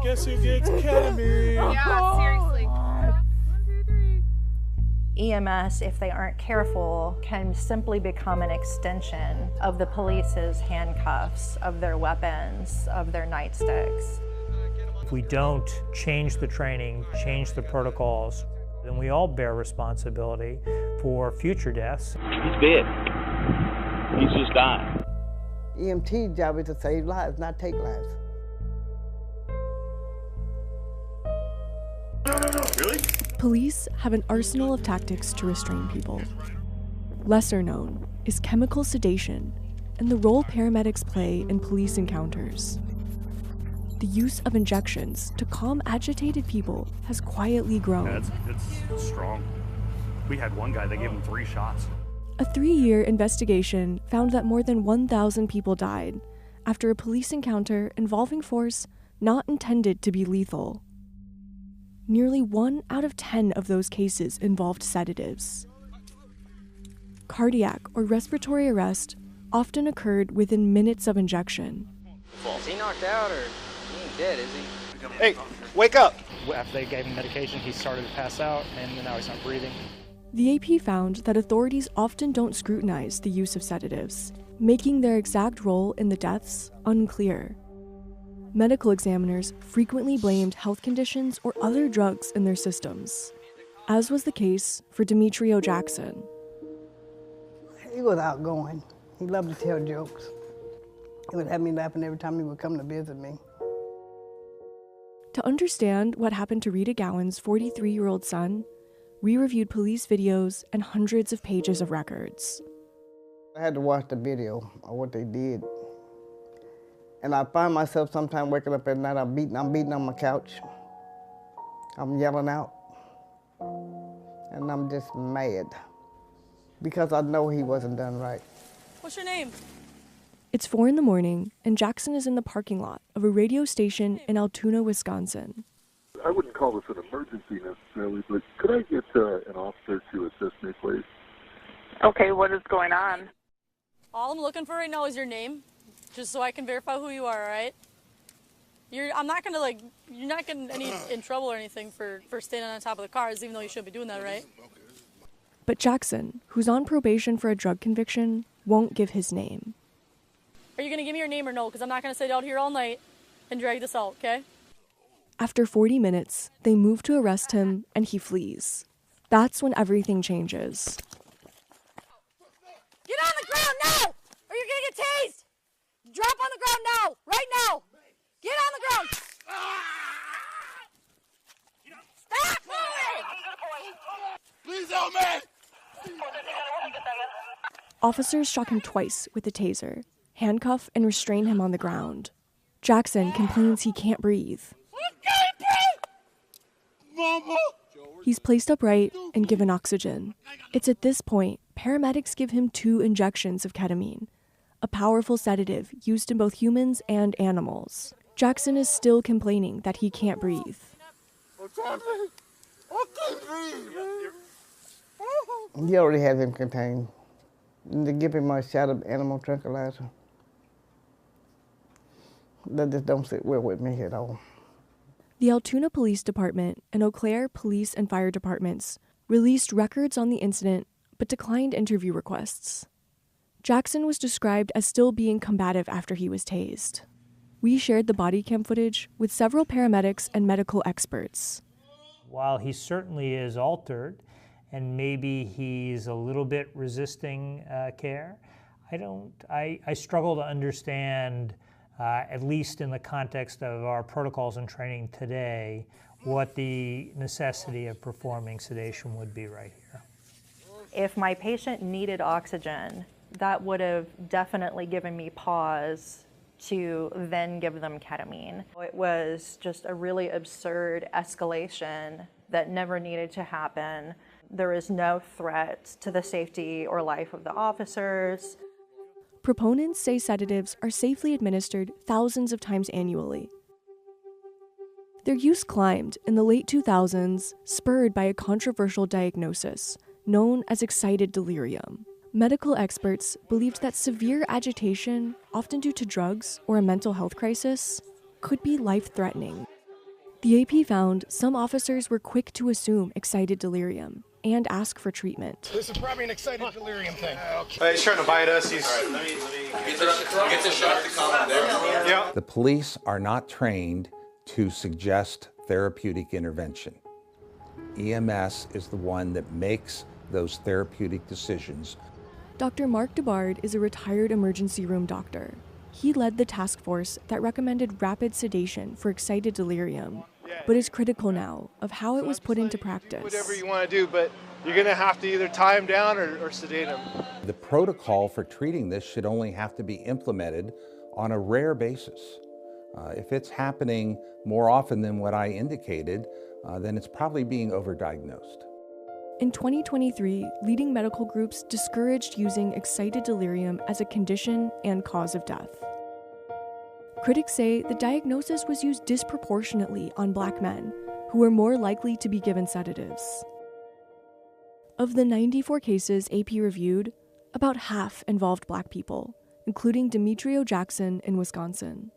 Guess who gets ketamine? Yeah, seriously. 1, 2, 3. EMS, if they aren't careful, can simply become an extension of the police's handcuffs, of their weapons, of their nightsticks. If we don't change the training, change the protocols, then we all bear responsibility for future deaths. He's dead. He's just dying. EMT's job is to save lives, not take lives. Really? Police have an arsenal of tactics to restrain people. Lesser known is chemical sedation and the role paramedics play in police encounters. The use of injections to calm agitated people has quietly grown. Yeah, it's strong. We had one guy that gave him 3 shots. A 3-year investigation found that more than 1,000 people died after a police encounter involving force not intended to be lethal. Nearly 1 out of 10 of those cases involved sedatives. Cardiac or respiratory arrest often occurred within minutes of injection. Is he knocked out or he ain't dead, is he? Hey, wake up! After they gave him medication, he started to pass out, and now he's not breathing. The AP found that authorities often don't scrutinize the use of sedatives, making their exact role in the deaths unclear. Medical examiners frequently blamed health conditions or other drugs in their systems, as was the case for Demetrio Jackson. He was outgoing. He loved to tell jokes. He would have me laughing every time he would come to visit me. To understand what happened to Rita Gowan's 43-year-old son, we reviewed police videos and hundreds of pages of records. I had to watch the video of what they did. And I find myself sometimes waking up at night, I'm beating on my couch. I'm yelling out. And I'm just mad because I know he wasn't done right. What's your name? It's 4 a.m, and Jackson is in the parking lot of a radio station in Altoona, Wisconsin. I wouldn't call this an emergency necessarily, but could I get an officer to assist me, please? Okay, what is going on? All I'm looking for right now is your name, just so I can verify who you are, all right? I'm not gonna you're not getting in trouble or anything for standing on top of the cars, even though you shouldn't be doing that, right? But Jackson, who's on probation for a drug conviction, won't give his name. Are you gonna give me your name or no? Because I'm not gonna sit out here all night and drag this out, okay? After 40 minutes, they move to arrest him and he flees. That's when everything changes. Get on the ground now, or you're gonna get tased! Drop on the ground now, right now! Get on the ground! Stop moving! Please help me! Officers struck him twice with a taser, handcuff and restrain him on the ground. Jackson complains he can't breathe. Mama! He's placed upright and given oxygen. It's at this point, paramedics give him 2 injections of ketamine, a powerful sedative used in both humans and animals. Jackson is still complaining that he can't breathe. What's happening? I can't breathe. He already had him contained. And to give him a shot of animal tranquilizer. That just don't sit well with me at all. The Altoona Police Department and Eau Claire Police and Fire Departments released records on the incident but declined interview requests. Jackson was described as still being combative after he was tased. We shared the body cam footage with several paramedics and medical experts. While he certainly is altered, and maybe he's a little bit resisting care, I struggle to understand, at least in the context of our protocols and training today, what the necessity of performing sedation would be right here. If my patient needed oxygen, that would have definitely given me pause to then give them ketamine. It was just a really absurd escalation that never needed to happen. There is no threat to the safety or life of the officers. Proponents say sedatives are safely administered thousands of times annually. Their use climbed in the late 2000s, spurred by a controversial diagnosis known as excited delirium. Medical experts believed that severe agitation, often due to drugs or a mental health crisis, could be life-threatening. The AP found some officers were quick to assume excited delirium and ask for treatment. This is probably an excited delirium thing. He's trying to bite us. He's. Let me get the shot to calm him down. Yeah. The police are not trained to suggest therapeutic intervention. EMS is the one that makes those therapeutic decisions. Dr. Mark DeBard is a retired emergency room doctor. He led the task force that recommended rapid sedation for excited delirium, but is critical now of how it was put into practice. Whatever you want to do, but you're going to have to either tie him down or sedate him. The protocol for treating this should only have to be implemented on a rare basis. If it's happening more often than what I indicated, then it's probably being overdiagnosed. In 2023, leading medical groups discouraged using excited delirium as a condition and cause of death. Critics say the diagnosis was used disproportionately on Black men, who were more likely to be given sedatives. Of the 94 cases AP reviewed, about half involved Black people, including Demetrio Jackson in Wisconsin.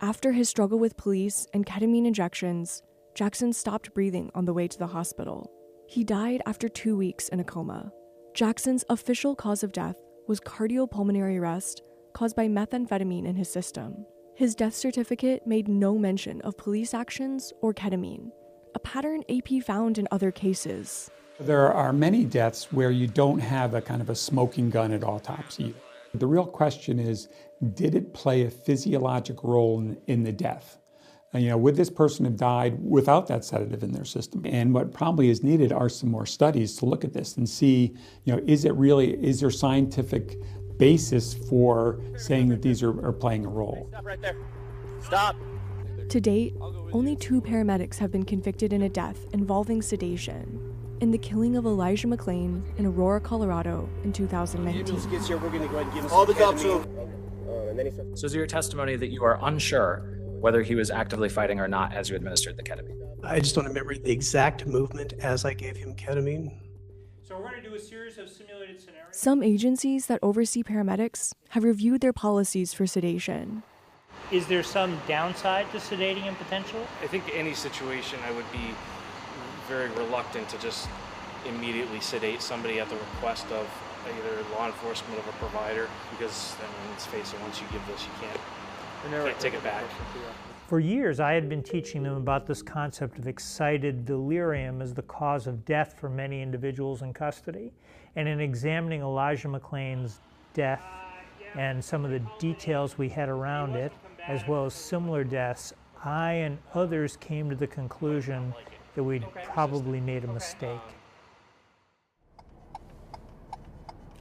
After his struggle with police and ketamine injections, Jackson stopped breathing on the way to the hospital. He died after 2 weeks in a coma. Jackson's official cause of death was cardiopulmonary arrest caused by methamphetamine in his system. His death certificate made no mention of police actions or ketamine, a pattern AP found in other cases. There are many deaths where you don't have a kind of a smoking gun at autopsy. The real question is, did it play a physiologic role in the death? Would this person have died without that sedative in their system? And what probably is needed are some more studies to look at this and see, is there scientific basis for saying that these are playing a role? Stop right there. Stop. To date, only 2 paramedics have been convicted in a death involving sedation, in the killing of Elijah McClain in Aurora, Colorado in 2019. All the cops are. So is your testimony that you are unsure whether he was actively fighting or not as you administered the ketamine? I just don't remember the exact movement as I gave him ketamine. So we're going to do a series of simulated scenarios. Some agencies that oversee paramedics have reviewed their policies for sedation. Is there some downside to sedating him potentially? I think any situation I would be very reluctant to just immediately sedate somebody at the request of either law enforcement or a provider, because let's face it, once you give this, you can't take it back. For years, I had been teaching them about this concept of excited delirium as the cause of death for many individuals in custody. And in examining Elijah McClain's death and some of the details we had around it, as well as similar deaths, I and others came to the conclusion that we'd probably made a mistake.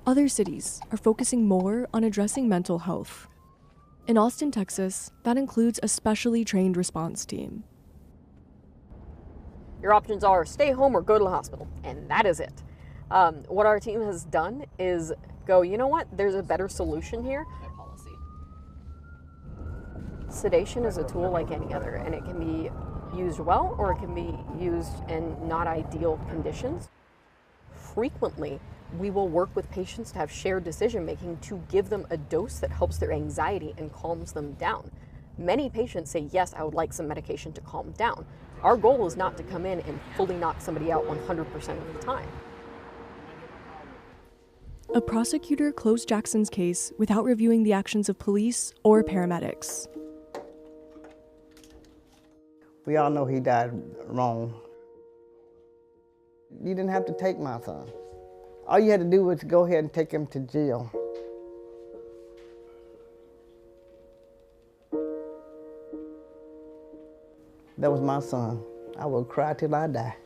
Other cities are focusing more on addressing mental health. In Austin, Texas, that includes a specially trained response team. Your options are stay home or go to the hospital, and that is it. What our team has done is go, you know what, there's a better solution here. Sedation is a tool like any other, and it can be used well or it can be used in not ideal conditions. Frequently, we will work with patients to have shared decision making to give them a dose that helps their anxiety and calms them down. Many patients say, yes, I would like some medication to calm down. Our goal is not to come in and fully knock somebody out 100% of the time. A prosecutor closed Jackson's case without reviewing the actions of police or paramedics. We all know he died wrong. You didn't have to take my son. All you had to do was go ahead and take him to jail. That was my son. I will cry till I die.